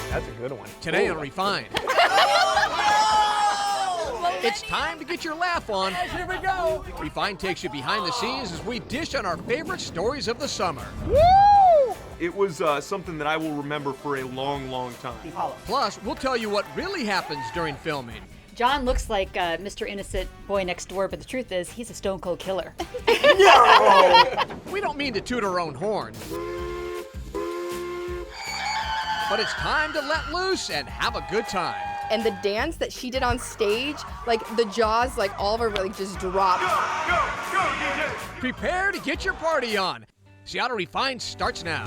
That's a good one. Today on Refined. It's time to get your laugh on. Here we go. Refined takes you behind the scenes as we dish on our favorite stories of the summer. Woo! It was something that I will remember for a long, long time. Plus, we'll tell you what really happens during filming. John looks like Mr. Innocent Boy Next Door, but the truth is, he's a stone cold killer. We don't mean to toot our own horn. But it's time to let loose and have a good time. And the dance that she did on stage, like the jaws, like all of her like just dropped. Go, DJ! Prepare to get your party on. Seattle Refined starts now.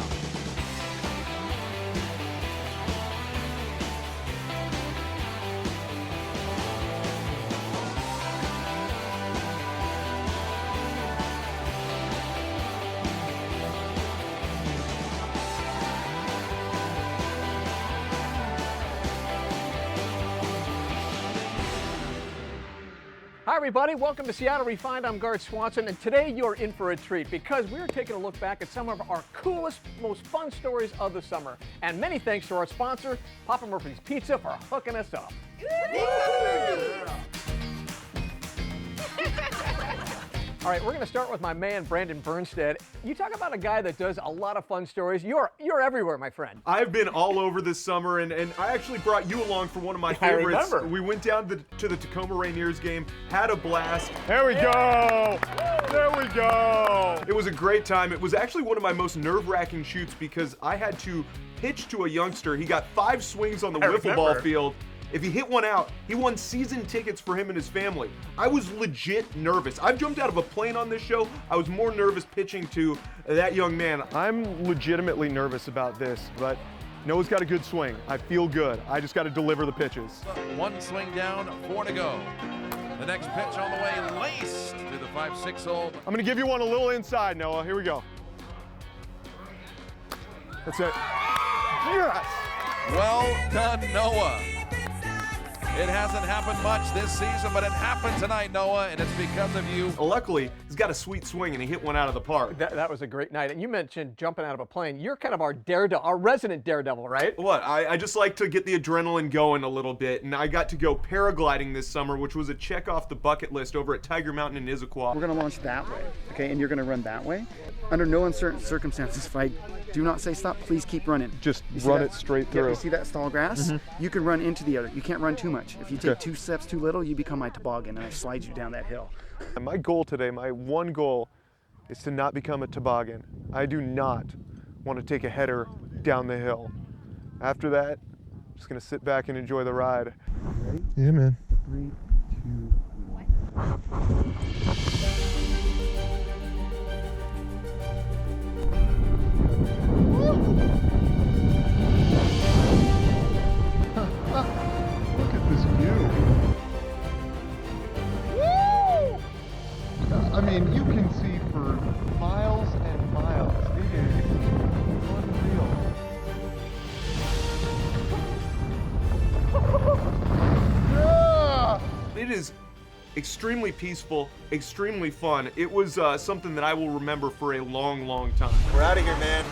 Hi everybody, welcome to Seattle Refined. I'm Garth Swanson, and today you're in for a treat because we're taking a look back at some of our coolest, most fun stories of the summer. And many thanks to our sponsor, Papa Murphy's Pizza, for hooking us up. All right, we're going to start with my man, Brandon Bernstadt. You talk about a guy that does a lot of fun stories. You're everywhere, my friend. I've been all over this summer, and I actually brought you along for one of my favorites. remember. We went down to the Tacoma Reindeers game, had a blast. There we go. There we go. It was a great time. It was actually one of my most nerve-wracking shoots because I had to pitch to a youngster. He got 5 swings on the wiffle ball field. If he hit one out, he won season tickets for him and his family. I was legit nervous. I've jumped out of a plane on this show. I was more nervous pitching to that young man. I'm legitimately nervous about this, but Noah's got a good swing. I feel good. I just got to deliver the pitches. 1 swing down, 4 to go. The next pitch on the way, laced to the 5-6 hole. I'm going to give you one a little inside, Noah. Here we go. That's it. Yes! Well done, Noah. It hasn't happened much this season, but it happened tonight, Noah, and it's because of you. Luckily, he's got a sweet swing, and he hit one out of the park. That was a great night. And you mentioned jumping out of a plane. You're kind of our daredevil, our resident daredevil, right? What? I just like to get the adrenaline going a little bit, and I got to go paragliding this summer, which was a check off the bucket list over at Tiger Mountain in Issaquah. We're going to launch that way, okay, and you're going to run that way. Under no uncertain circumstances, if I do not say stop, please keep running. Just run it straight through. Yeah, you see that stall grass? You can run into the other. You can't run too much. If you take 2 steps too little, you become my toboggan, and I slide you down that hill. My goal today, my one goal, is to not become a toboggan. I do not want to take a header down the hill. After that, I'm just going to sit back and enjoy the ride. Ready? Yeah, man. 3, 2, 1. Look at this view. Woo! I mean, you can see for miles and miles. It is unreal. Yeah! It is extremely peaceful, extremely fun. It was something that I will remember for a long, long time. We're out of here, man.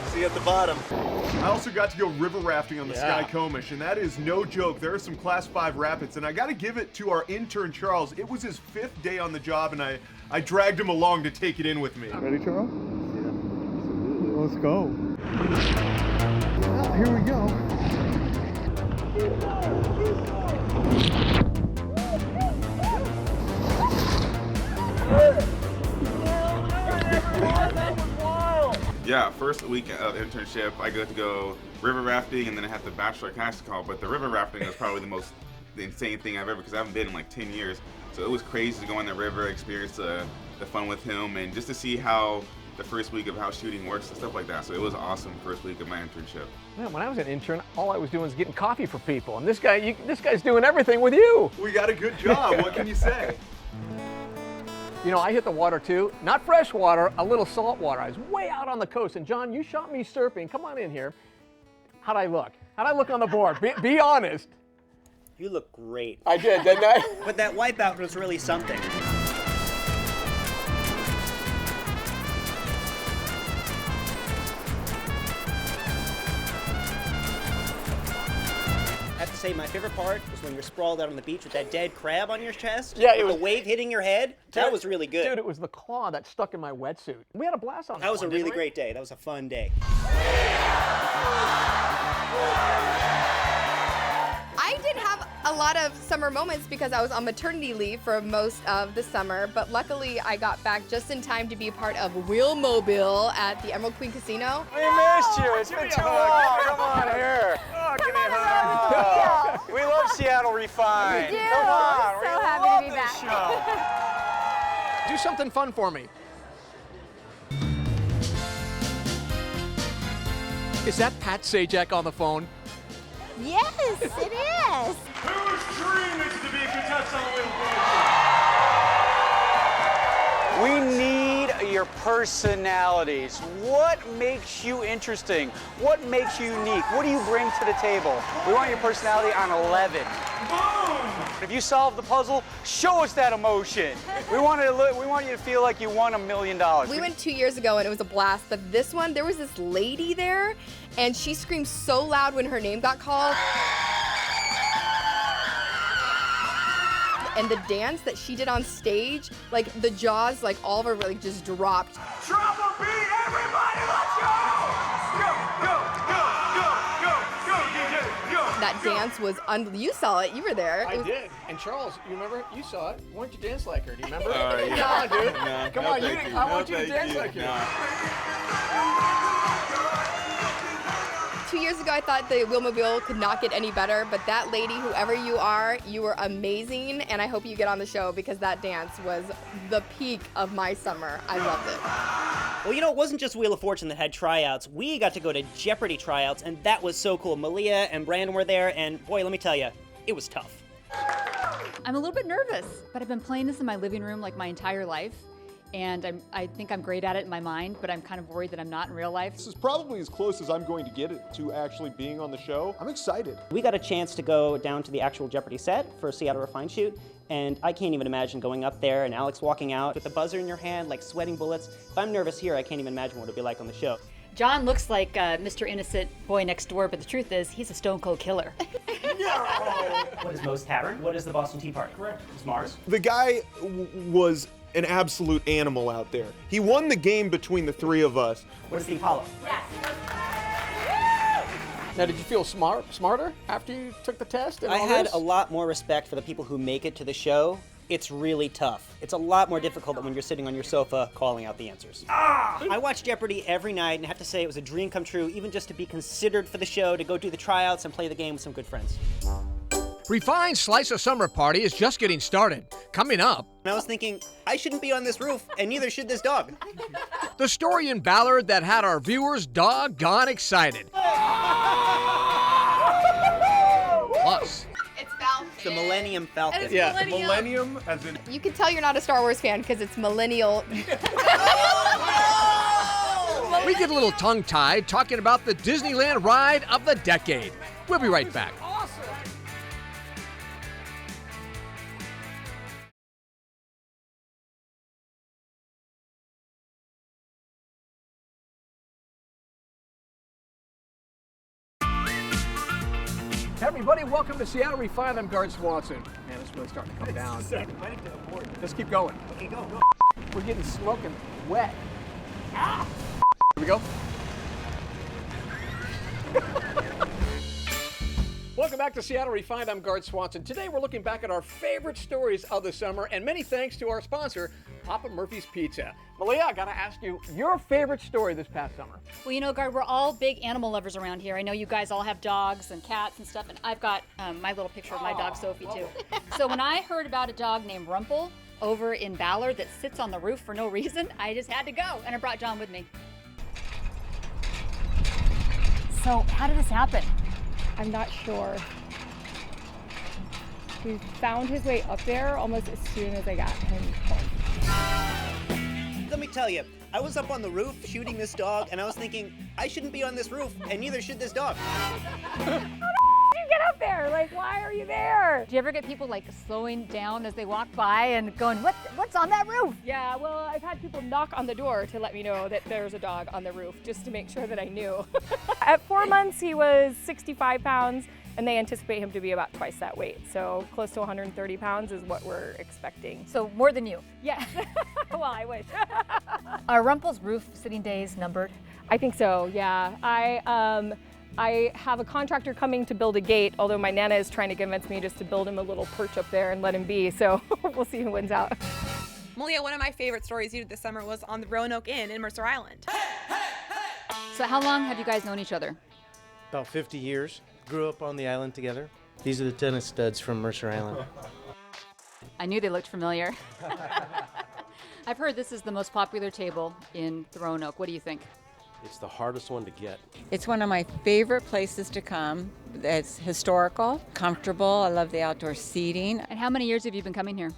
See you at the bottom. I also got to go river rafting on the Skycomish, and that is no joke. There are some Class 5 rapids, and I got to give it to our intern, Charles. It was his 5th day on the job, and I dragged him along to take it in with me. Ready, Charles? Yeah. Let's go. Well, here we go. Yeah, first week of internship, I got to go river rafting, and then I had the bachelor casting call. But the river rafting was probably the insane thing I've ever, because I haven't been in like 10 years. So it was crazy to go on the river, experience the fun with him, and just to see how the first week of how shooting works and stuff like that. So it was awesome first week of my internship. Man, when I was an intern, all I was doing was getting coffee for people, and this guy's doing everything with you. We got a good job. What can you say? You know, I hit the water too, not fresh water, a little salt water. I was way out on the coast, and John, you shot me surfing. Come on in here. How'd I look? How'd I look on the board? Be honest. You look great. I did, didn't I? But that wipeout was really something. say my favorite part was when you're sprawled out on the beach with that dead crab on your chest. Yeah, it with was the wave hitting your head. That was really good. Dude, it was the claw that stuck in my wetsuit. We had a blast on that. That was a one, didn't really we? great day. That was a fun day. I did have a lot of summer moments because I was on maternity leave for most of the summer, but luckily I got back just in time to be a part of Wheelmobile at the Emerald Queen Casino. We missed you. It's been too long. Come on here. Oh, give me a hug. We love Seattle Refined. We do. Come on. So we happy love to be this back. show. Do something fun for me. Is that Pat Sajak on the phone? Yes, it is. Whose dream is to be a contestant on Wheel? We need your personalities. What makes you interesting? What makes you unique? What do you bring to the table? We want your personality on 11. If you solve the puzzle, show us that emotion. We want you to feel like you won $1 million. We went 2 years ago and it was a blast, but this one, there was this lady there and she screamed so loud when her name got called. And the dance that she did on stage, like the jaws, like all of her like just dropped. Trouble beat, everybody, let's go! Go, go, go, go, go, go, DJ, go! That dance was you saw it, you were there. I did. And Charles, you remember? You saw it. Why don't you dance like her? Do you remember? Yeah. Come on, dude. No, Come no, on, thank you. I No, want you to thank dance you. like her. No. 2 years ago, I thought the Wheelmobile could not get any better, but that lady, whoever you are, you were amazing, and I hope you get on the show because that dance was the peak of my summer. I loved it. Well, you know, it wasn't just Wheel of Fortune that had tryouts. We got to go to Jeopardy tryouts, and that was so cool. Malia and Brandon were there, and boy, let me tell you, it was tough. I'm a little bit nervous, but I've been playing this in my living room like my entire life. And I think I'm great at it in my mind, but I'm kind of worried that I'm not in real life. This is probably as close as I'm going to get it to actually being on the show. I'm excited. We got a chance to go down to the actual Jeopardy set for a Seattle Refined shoot, and I can't even imagine going up there and Alex walking out with the buzzer in your hand, like sweating bullets. If I'm nervous here, I can't even imagine what it'd be like on the show. John looks like Mr. Innocent boy next door, but the truth is, he's a stone cold killer. What is Moe's Tavern? What is the Boston Tea Party? Correct. It's Mars. The guy was an absolute animal out there. He won the game between the three of us. What is the Apollo? Now, did you feel smarter after you took the test? And I all had this? a lot more respect for the people who make it to the show. It's really tough. It's a lot more difficult than when you're sitting on your sofa calling out the answers. I watch Jeopardy every night, and I have to say it was a dream come true, even just to be considered for the show, to go do the tryouts and play the game with some good friends. Refined Slice of Summer Party is just getting started. Coming up, And I was thinking, I shouldn't be on this roof, and neither should this dog. the story in Ballard that had our viewers doggone excited. Plus, It's Falcon. The Millennium Falcon. And it's Millennium, as in. You can tell you're not a Star Wars fan because it's millennial. we get a little tongue-tied talking about the Disneyland ride of the decade. We'll be right back. Hey everybody, welcome to Seattle Refined. I'm Guard Swanson. Man, it's really starting to come down. Just keep going. Okay, go. We're getting smoking wet. Here we go. Welcome back to Seattle Refined. I'm Guard Swanson. Today we're looking back at our favorite stories of the summer, and many thanks to our sponsor, Papa Murphy's Pizza. Malia, I gotta ask you, your favorite story this past summer? Well, you know, Guard, we're all big animal lovers around here. I know you guys all have dogs and cats and stuff, and I've got my little picture of my dog, Sophie, too. So when I heard about a dog named Rumple over in Ballard that sits on the roof for no reason, I just had to go, and I brought John with me. So how did this happen? I'm not sure. He found his way up there almost as soon as I got him home. Let me tell you, I was up on the roof shooting this dog, and I was thinking, I shouldn't be on this roof, and neither should this dog. You get up there, like, why are you there? Do you ever get people like slowing down as they walk by and going, what's on that roof? Yeah, well, I've had people knock on the door to let me know that there's a dog on the roof, just to make sure that I knew. At 4 months, he was 65 pounds, and they anticipate him to be about twice that weight. So close to 130 pounds is what we're expecting. So more than you. Yes. Well, I wish. Are Rumpel's roof sitting days numbered? I think so, yeah. I have a contractor coming to build a gate, although my Nana is trying to convince me just to build him a little perch up there and let him be, so we'll see who wins out. Malia, one of my favorite stories you did this summer was on the Roanoke Inn in Mercer Island. So how long have you guys known each other? About 50 years. Grew up on the island together. These are the tennis studs from Mercer Island. I knew they looked familiar. I've heard this is the most popular table in the Roanoke. What do you think? It's the hardest one to get. It's one of my favorite places to come. It's historical, comfortable. I love the outdoor seating. And how many years have you been coming here?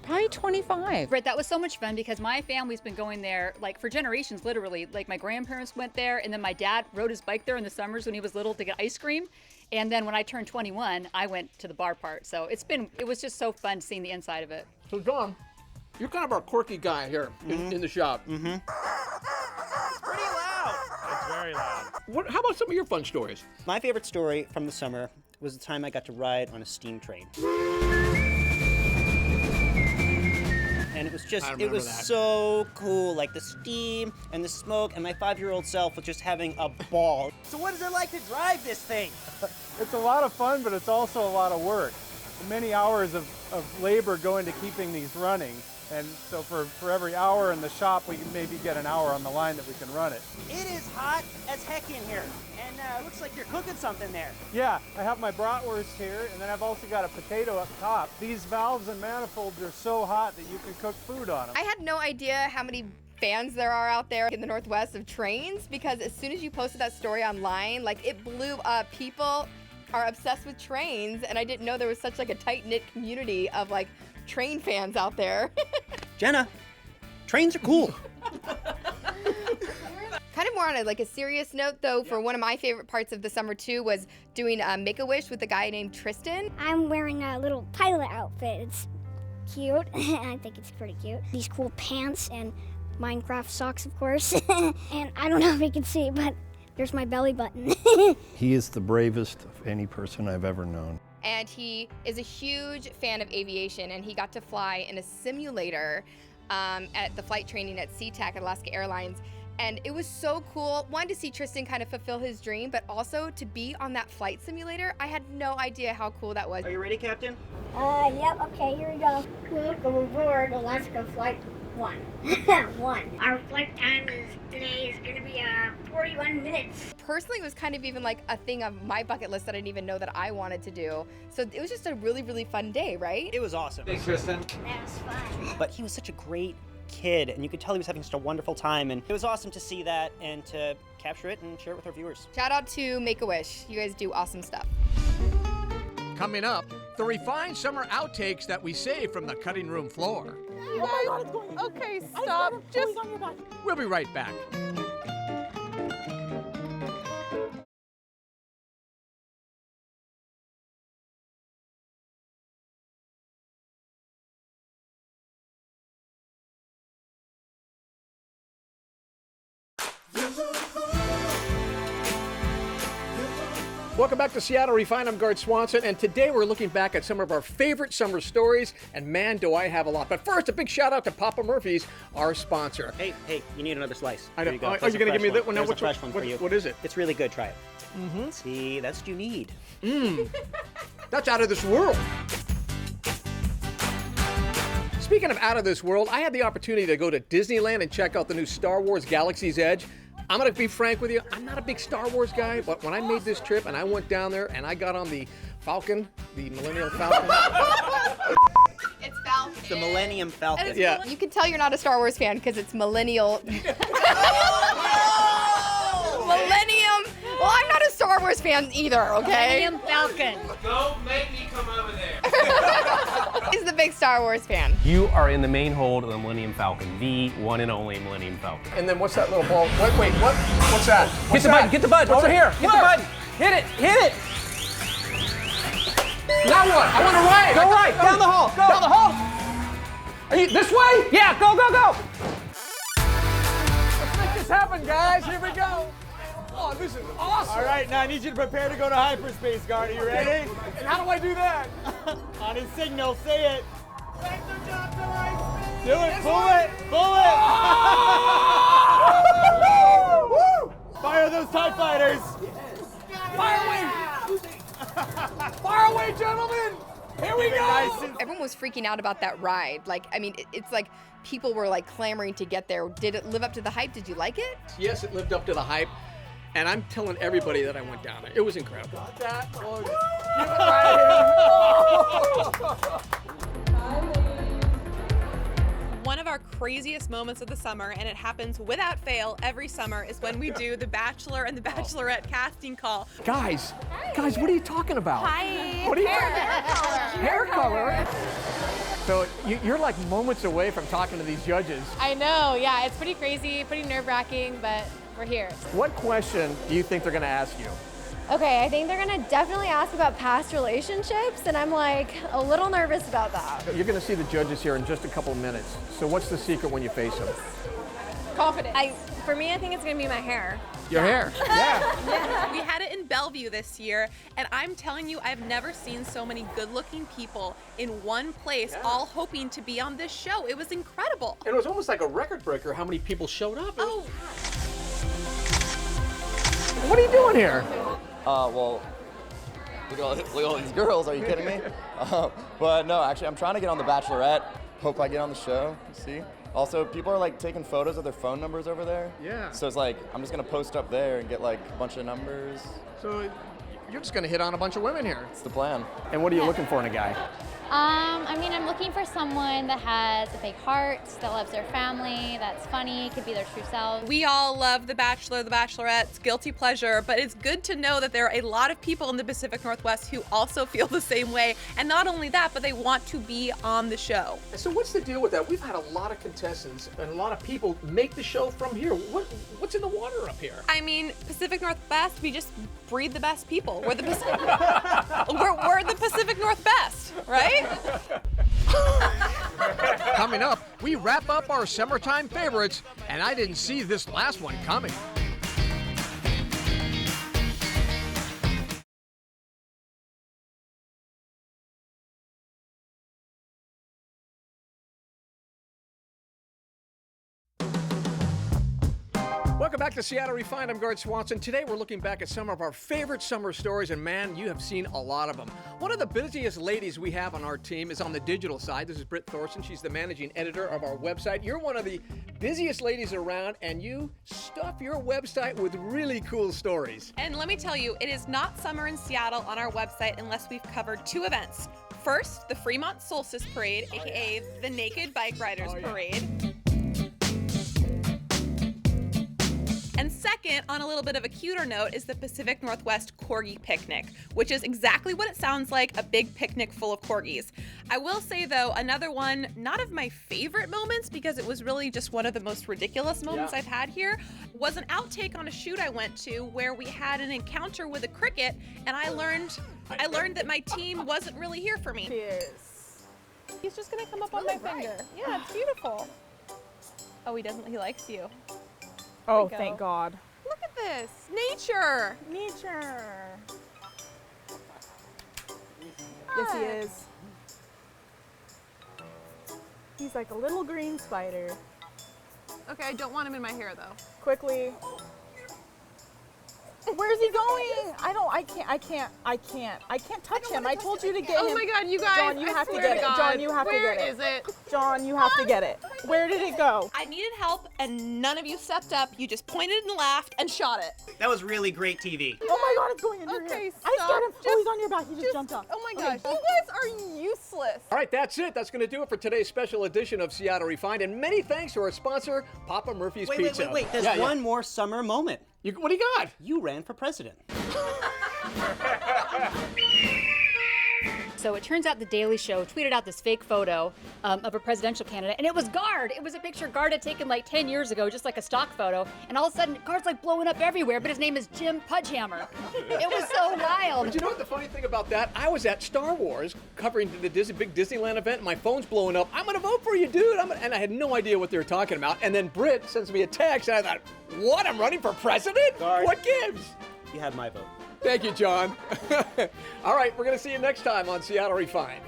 Probably 25. Britt, that was so much fun because my family's been going there like for generations, literally. Like my grandparents went there, and then my dad rode his bike there in the summers when he was little to get ice cream. And then when I turned 21, I went to the bar part. So it was just so fun seeing the inside of it. So John, you're kind of our quirky guy here in the shop. Mm-hmm. It's very loud. How about some of your fun stories? My favorite story from the summer was the time I got to ride on a steam train. And it was so cool, like the steam and the smoke, and my 5-year-old self was just having a ball. So what is it like to drive this thing? It's a lot of fun, but it's also a lot of work. Many hours of labor go into keeping these running. And so for every hour in the shop, we can maybe get an hour on the line that we can run it. It is hot as heck in here, and it looks like you're cooking something there. Yeah, I have my bratwurst here, and then I've also got a potato up top. These valves and manifolds are so hot that you can cook food on them. I had no idea how many fans there are out there in the Northwest of trains, because as soon as you posted that story online, like it blew up. People are obsessed with trains, and I didn't know there was such like a tight-knit community of like train fans out there. Jenna, trains are cool. Kind of more on a serious note though, for one of my favorite parts of the summer too was doing Make-A-Wish with a guy named Tristan. I'm wearing a little pilot outfit. It's cute. I think it's pretty cute. These cool pants and Minecraft socks, of course. And I don't know if you can see, but there's my belly button. He is the bravest of any person I've ever known. And he is a huge fan of aviation, and he got to fly in a simulator at the flight training at SeaTac at Alaska Airlines. And it was so cool. Wanted to see Tristan kind of fulfill his dream, but also to be on that flight simulator. I had no idea how cool that was. Are you ready, Captain? Yep, okay, here we go. Welcome aboard Alaska Flight 1. 1. Our flight time today is going to be 41 minutes. Personally, it was kind of even like a thing on my bucket list that I didn't even know that I wanted to do. So it was just a really, really fun day, right? It was awesome. Thanks, Tristan. That was fun. But he was such a great kid, and you could tell he was having such a wonderful time, and it was awesome to see that and to capture it and share it with our viewers. Shout out to Make-A-Wish. You guys do awesome stuff. Coming up, the refined summer outtakes that we saved from the cutting room floor. Oh my God, it's going. Okay, stop. Just on your back. We'll be right back. Welcome back to Seattle Refined. I'm Gart Swanson, and today we're looking back at some of our favorite summer stories, and man, do I have a lot. But first, a big shout out to Papa Murphy's, our sponsor. Hey, you need another slice. I know. Here you go. Are you going to give me that one? There's What's a fresh one for you. What is it? It's really good. Try it. Mm-hmm. See, that's what you need. That's out of this world. Speaking of out of this world, I had the opportunity to go to Disneyland and check out the new Star Wars Galaxy's Edge. I'm going to be frank with you, I'm not a big Star Wars guy, but when I made this trip and I went down there and I got on the Falcon, the Millennium Falcon. It's Falcon. The Millennium Falcon. Yeah. You can tell you're not a Star Wars fan because it's millennial. Millennium. Well, I'm not a Star Wars fan either, okay? Millennium Falcon. Don't make me come over there. He's the big Star Wars fan. You are in the main hold of the Millennium Falcon, the one and only Millennium Falcon. And then what's that little ball? Wait, what? What's that? Get the button, get the button, over here. Get the button. Hit it. Now what? I want to ride. Go right, down the hall. Go. Down the hall? Are you this way? Yeah, go. Let's make this happen, guys. Here we go. Oh, this is awesome. All right, now I need you to prepare to go to hyperspace, guard. Are you ready? And how do I do that? On his signal, say it. Do it, pull it, pull it. Woo! Fire those TIE fighters. Fire away! Fire away, gentlemen! Here we go! Everyone was freaking out about that ride. Like, I mean, it's like people were like clamoring to get there. Did it live up to the hype? Did you like it? Yes, it lived up to the hype. And I'm telling everybody that I went down there. It was incredible. That was... One of our craziest moments of the summer, and it happens without fail every summer, is when we do the Bachelor and the Bachelorette casting call. Guys, what are you talking about? Hi. What are you Hair color? So you're like moments away from talking to these judges. I know, yeah, it's pretty crazy, pretty nerve-wracking, but we're here. What question do you think they're gonna ask you? Okay, I think they're gonna definitely ask about past relationships, and I'm like a little nervous about that. You're gonna see the judges here in just a couple of minutes. So what's the secret when you face them? Confident. For me, I think it's gonna be my hair. Your hair. Yeah. We had it in Bellevue this year, and I'm telling you, I've never seen so many good-looking people in one place, all hoping to be on this show. It was incredible. And it was almost like a record breaker how many people showed up. Oh. What are you doing here? Well, look at all these girls. Are you kidding me? But no, actually, I'm trying to get on The Bachelorette. Hope I get on the show. See. Also, people are like taking photos of their phone numbers over there. Yeah. So it's like I'm just gonna post up there and get like a bunch of numbers. So you're just gonna hit on a bunch of women here. It's the plan. And what are you looking for in a guy? I mean, I'm looking for someone that has a big heart, that loves their family, that's funny, could be their true self. We all love The Bachelor, The Bachelorette's guilty pleasure, but it's good to know that there are a lot of people in the Pacific Northwest who also feel the same way. And not only that, but they want to be on the show. So what's the deal with that? We've had a lot of contestants and a lot of people make the show from here. What's in the water up here? I mean, Pacific Northwest, we just breed the best people. We're the Pacific, we're the Pacific Northwest, right? Coming up, we wrap up our summertime favorites, and I didn't see this last one coming. Welcome back to Seattle Refined. I'm Gart Swanson. Today we're looking back at some of our favorite summer stories, and man, you have seen a lot of them. One of the busiest ladies we have on our team is on the digital side. This is Britt Thorson. She's the managing editor of our website. You're one of the busiest ladies around, and you stuff your website with really cool stories. And let me tell you, it is not summer in Seattle on our website unless we've covered two events. First, the Freemont Solstice Parade, aka the Naked Bike Riders Parade. And second, on a little bit of a cuter note, is the Pacific Northwest Corgi Picnic, which is exactly what it sounds like, a big picnic full of corgis. I will say, though, another one, not of my favorite moments, because it was really just one of the most ridiculous moments I've had here, was an outtake on a shoot I went to where we had an encounter with a cricket, and I learned that my team wasn't really here for me. He is. He's just gonna come up on my finger. Yeah, it's beautiful. Oh, he doesn't, he likes you. Oh, thank God. Look at this, nature. Nature. Yes, he is. He's like a little green spider. Okay, I don't want him in my hair though. Quickly. Where's he going? I can't touch him. I told you to get him. Oh my God, you guys. John, you have to get it. John, you have to get it. Where is it? John, you have to get it. Where did it go? I needed help and none of you stepped up. You just pointed and laughed and shot it. That was really great TV. Oh my God, it's going in your hair. I scared him. Oh, he's on your back. He just jumped up. Oh my gosh, you guys are useless. All right, that's it. That's going to do it for today's special edition of Seattle Refined. And many thanks to our sponsor, Papa Murphy's Pizza. Wait. There's one more summer moment. What do you got? You ran for president. So it turns out the Daily Show tweeted out this fake photo of a presidential candidate, and it was Gard. It was a picture Gard had taken like 10 years ago, just like a stock photo, and all of a sudden Gard's like blowing up everywhere, but his name is Jim Pudgehammer. It was so wild. But you know what the funny thing about that? I was at Star Wars covering the big Disneyland event, and my phone's blowing up. I'm gonna vote for you, dude. And I had no idea what they were talking about. And then Britt sends me a text, and I thought, what? I'm running for president? What gives? You have my vote. Thank you, John. All right, we're going to see you next time on Seattle Refined.